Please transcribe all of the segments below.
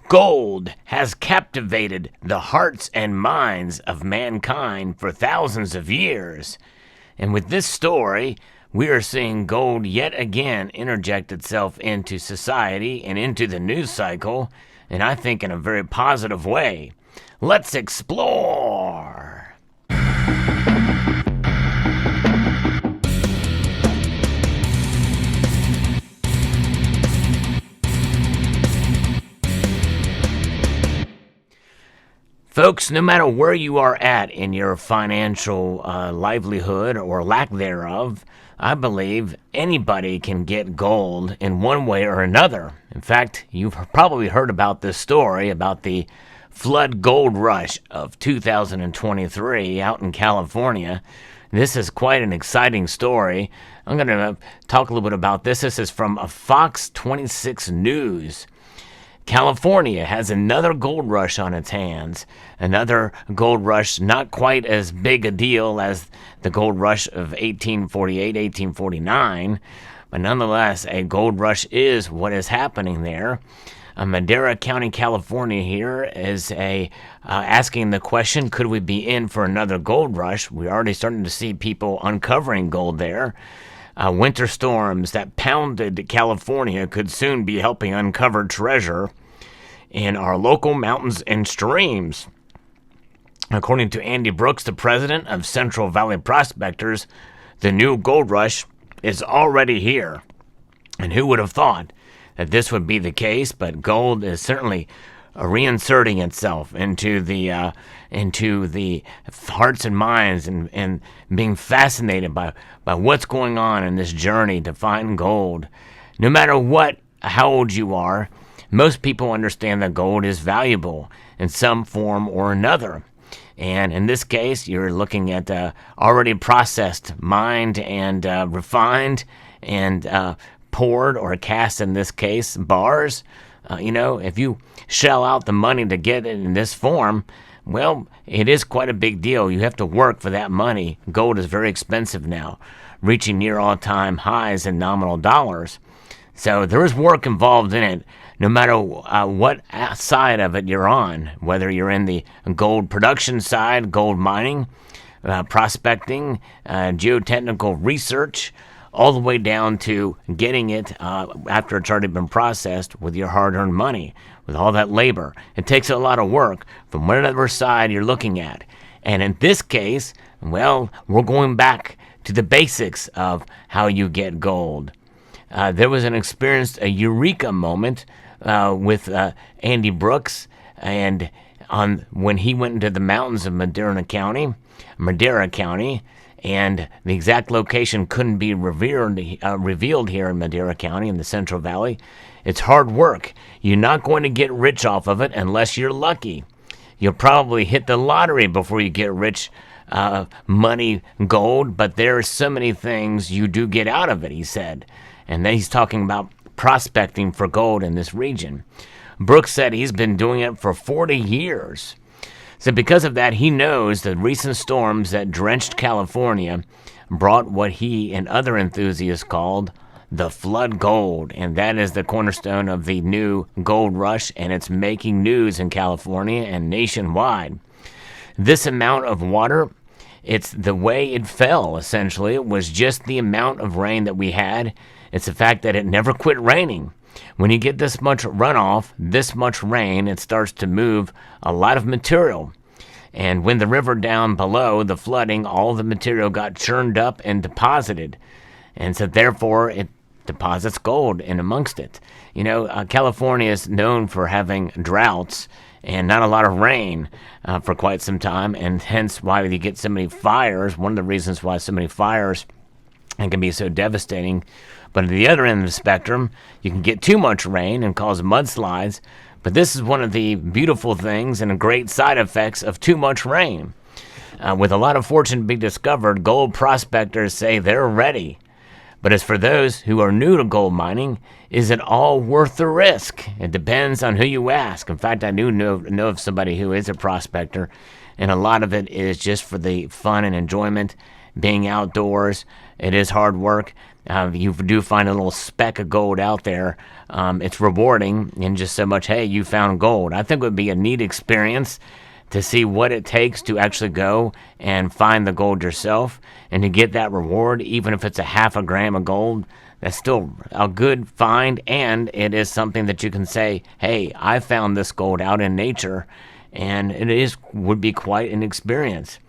Gold has captivated the hearts and minds of mankind for thousands of years. And with this story, we are seeing gold yet again interject itself into society and into the news cycle, and I think in a very positive way. Let's explore! Folks, no matter where you are at in your financial livelihood or lack thereof, I believe anybody can get gold in one way or another. In fact, you've probably heard about this story about the flood gold rush of 2023 out in California. This is quite an exciting story. I'm going to talk a little bit about this. This is from Fox 26 News. California has another gold rush on its hands. Another gold rush, not quite as big a deal as the gold rush of 1848, 1849, but nonetheless, a gold rush is what is happening there. Madera County, California here is asking the question, could we be in for another gold rush? We're already starting to see people uncovering gold there. Winter storms that pounded California could soon be helping uncover treasure in our local mountains and streams. According to Andy Brooks, the president of Central Valley Prospectors, the new gold rush is already here. And who would have thought that this would be the case? But gold is certainly reinserting itself into the hearts and minds and being fascinated by what's going on in this journey to find gold. No matter how old you are, most people understand that gold is valuable in some form or another. And in this case, you're looking at already processed, mined, and refined, and poured or cast, in this case, bars. If you shell out the money to get it in this form, well, it is quite a big deal. You have to work for that money. Gold is very expensive now, reaching near all-time highs in nominal dollars. So there is work involved in it, no matter what side of it you're on, whether you're in the gold production side, gold mining, prospecting, geotechnical research, all the way down to getting it after it's already been processed with your hard-earned money, with all that labor. It takes a lot of work from whatever side you're looking at. And in this case, well, we're going back to the basics of how you get gold. There was a eureka moment with Andy Brooks, and when he went into the mountains of Madera County, and the exact location couldn't be revealed here in Madera County in the Central Valley. It's hard work. You're not going to get rich off of it unless you're lucky. You'll probably hit the lottery before you get rich money, gold, but there are so many things you do get out of it, he said. And then he's talking about prospecting for gold in this region. Brooks said he's been doing it for 40 years. So because of that, he knows the recent storms that drenched California brought what he and other enthusiasts called the flood gold. And that is the cornerstone of the new gold rush, and it's making news in California and nationwide. This amount of water, it's the way it fell, essentially. It was just the amount of rain that we had. It's the fact that it never quit raining. When you get this much runoff, this much rain, it starts to move a lot of material. And when the river down below, the flooding, all the material got churned up and deposited. And so therefore, it deposits gold in amongst it. California is known for having droughts and not a lot of rain for quite some time, and hence why you get so many fires. One of the reasons why so many fires can be so devastating. But at the other end of the spectrum, you can get too much rain and cause mudslides. But this is one of the beautiful things and great side effects of too much rain. With a lot of fortune to be discovered, gold prospectors say they're ready. But as for those who are new to gold mining, is it all worth the risk? It depends on who you ask. In fact, I do know of somebody who is a prospector, and a lot of it is just for the fun and enjoyment, being outdoors. It is hard work. you do find a little speck of gold out there, it's rewarding in just so much, hey, you found gold. I think it would be a neat experience to see what it takes to actually go and find the gold yourself and to get that reward, even if it's a half a gram of gold. That's still a good find, and it is something that you can say, hey, I found this gold out in nature, and would be quite an experience.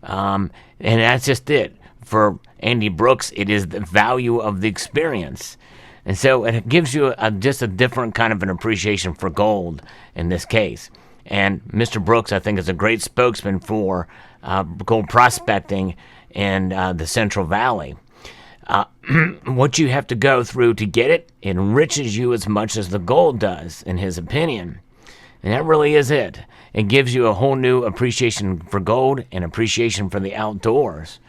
And that's just it. For Andy Brooks, it is the value of the experience. And so it gives you just a different kind of an appreciation for gold in this case. And Mr. Brooks, I think, is a great spokesman for gold prospecting in the Central Valley. What you have to go through to get it enriches you as much as the gold does, in his opinion. And that really is it. It gives you a whole new appreciation for gold and appreciation for the outdoors.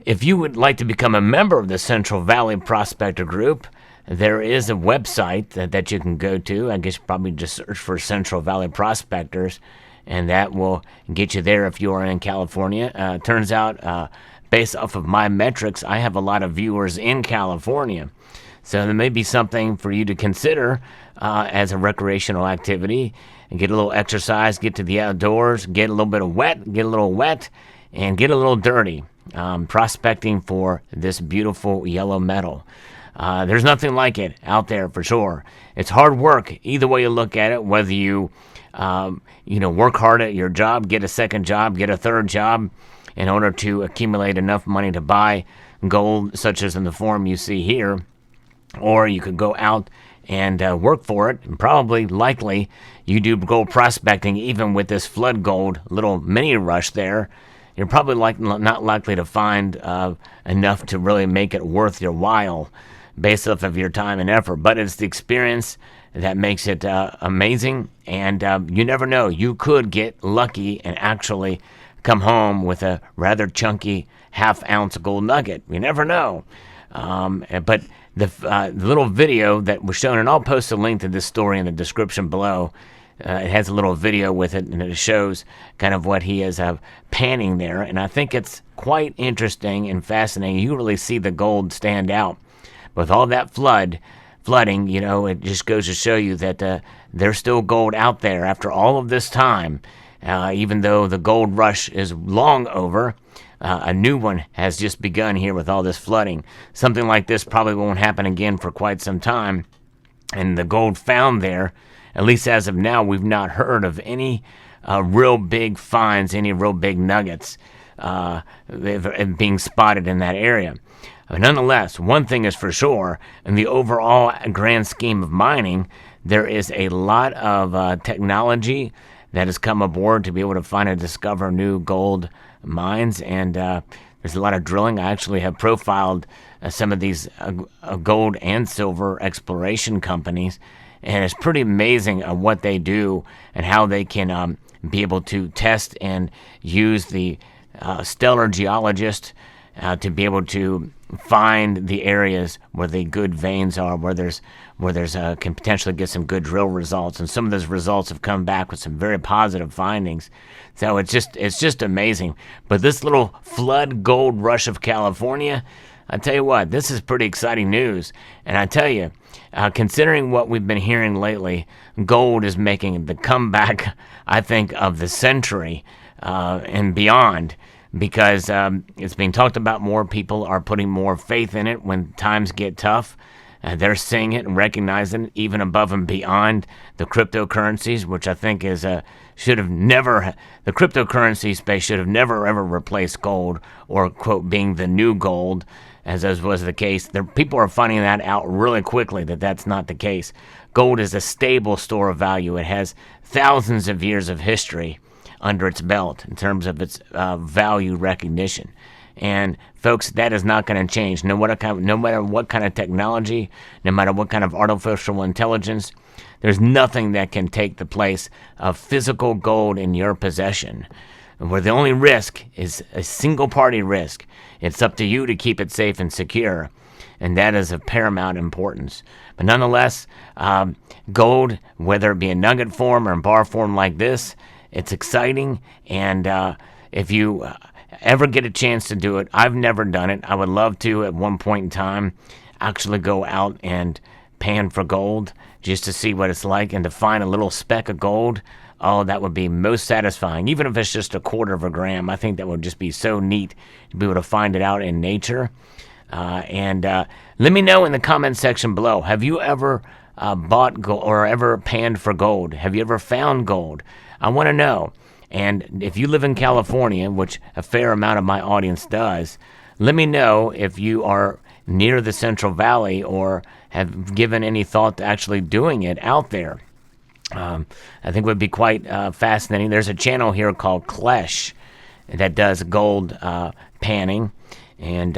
If you would like to become a member of the Central Valley Prospector Group, there is a website that you can go to. I guess probably just search for Central Valley Prospectors, and that will get you there if you are in California. Turns out, based off of my metrics, I have a lot of viewers in California. So there may be something for you to consider as a recreational activity, and get a little exercise, get to the outdoors, get a little bit of wet, get a little wet, and get a little dirty, prospecting for this beautiful yellow metal. There's nothing like it out there for sure. It's hard work, either way you look at it, whether you work hard at your job, get a second job, get a third job, in order to accumulate enough money to buy gold, such as in the form you see here, or you could go out and work for it, and probably, likely, you do gold prospecting even with this flood gold little mini rush there. You're probably not likely to find enough to really make it worth your while based off of your time and effort. But it's the experience that makes it amazing, and you never know. You could get lucky and actually come home with a rather chunky half-ounce gold nugget. You never know. But the little video that was shown, and I'll post a link to this story in the description below. It has a little video with it, and it shows kind of what he is panning there. And I think it's quite interesting and fascinating. You really see the gold stand out. With all that flooding, it just goes to show you that there's still gold out there after all of this time. Even though the gold rush is long over, a new one has just begun here with all this flooding. Something like this probably won't happen again for quite some time. And the gold found there, at least as of now, we've not heard of any real big finds, any real big nuggets being spotted in that area. But nonetheless, one thing is for sure, in the overall grand scheme of mining, there is a lot of technology that has come aboard to be able to find and discover new gold mines, and there's a lot of drilling. I actually have profiled some of these gold and silver exploration companies, and it's pretty amazing what they do and how they can be able to test and use the stellar geologist to be able to find the areas where the good veins are, where there's can potentially get some good drill results, and some of those results have come back with some very positive findings. So it's just amazing. But this little flood gold rush of California, I tell you what, this is pretty exciting news. And I tell you, considering what we've been hearing lately, gold is making the comeback, I think, of the century and beyond. Because it's being talked about more. People are putting more faith in it when times get tough. They're seeing it and recognizing it even above and beyond the cryptocurrencies, which I think is the cryptocurrency space should have never ever replaced gold or, quote, being the new gold, as was the case. People are finding that out really quickly that that's not the case. Gold is a stable store of value. It has thousands of years of history under its belt in terms of its value recognition. And folks, that is not going to change. No matter what kind of technology, no matter what kind of artificial intelligence, there's nothing that can take the place of physical gold in your possession. Where the only risk is a single party risk. It's up to you to keep it safe and secure. And that is of paramount importance. But nonetheless, gold, whether it be in nugget form or in bar form like this, it's exciting, and if you ever get a chance to do it, I've never done it. I would love to at one point in time actually go out and pan for gold just to see what it's like and to find a little speck of gold. Oh, that would be most satisfying. Even if it's just a quarter of a gram, I think that would just be so neat to be able to find it out in nature. And let me know in the comment section below. Have you ever bought gold or ever panned for gold? Have you ever found gold? I want to know. And if you live in California, which a fair amount of my audience does, let me know if you are near the Central Valley or have given any thought to actually doing it out there. I think it would be quite fascinating. There's a channel here called Klesh that does gold panning and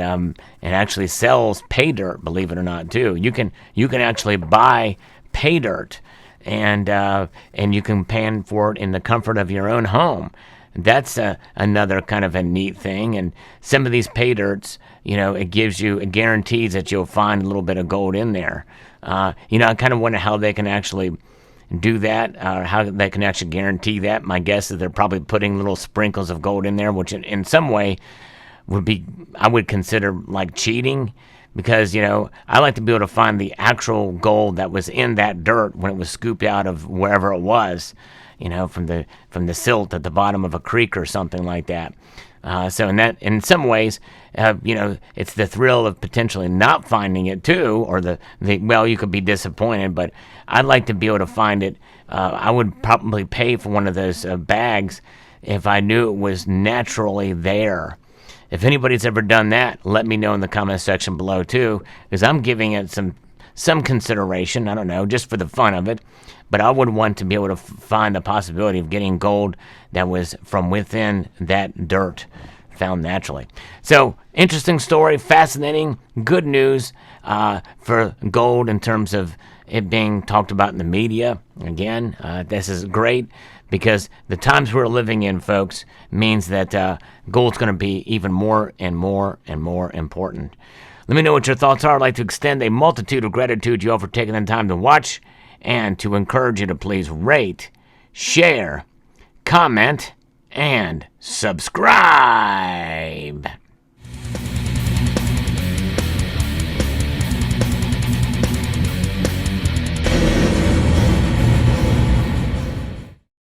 actually sells pay dirt, believe it or not, too. You can actually buy pay dirt and you can pan for it in the comfort of your own home. That's another kind of a neat thing. And some of these pay dirts, it guarantees that you'll find a little bit of gold in there. I kind of wonder how they can actually do that, or how they can actually guarantee that. My guess is they're probably putting little sprinkles of gold in there, which in some way I would consider like cheating, because I like to be able to find the actual gold that was in that dirt when it was scooped out of wherever it was, from the silt at the bottom of a creek or something like that. So in some ways, it's the thrill of potentially not finding it too, or well, you could be disappointed, but I'd like to be able to find it. I would probably pay for one of those bags if I knew it was naturally there. If anybody's ever done that, let me know in the comment section below too, because I'm giving it some consideration. I don't know, just for the fun of it. But I would want to be able to find the possibility of getting gold that was from within that dirt found naturally. So, interesting story, fascinating, good news for gold in terms of it being talked about in the media. Again, this is great because the times we're living in, folks, means that gold's going to be even more and more and more important. Let me know what your thoughts are. I'd like to extend a multitude of gratitude to you all for taking the time to watch, and to encourage you to please rate, share, comment, and subscribe.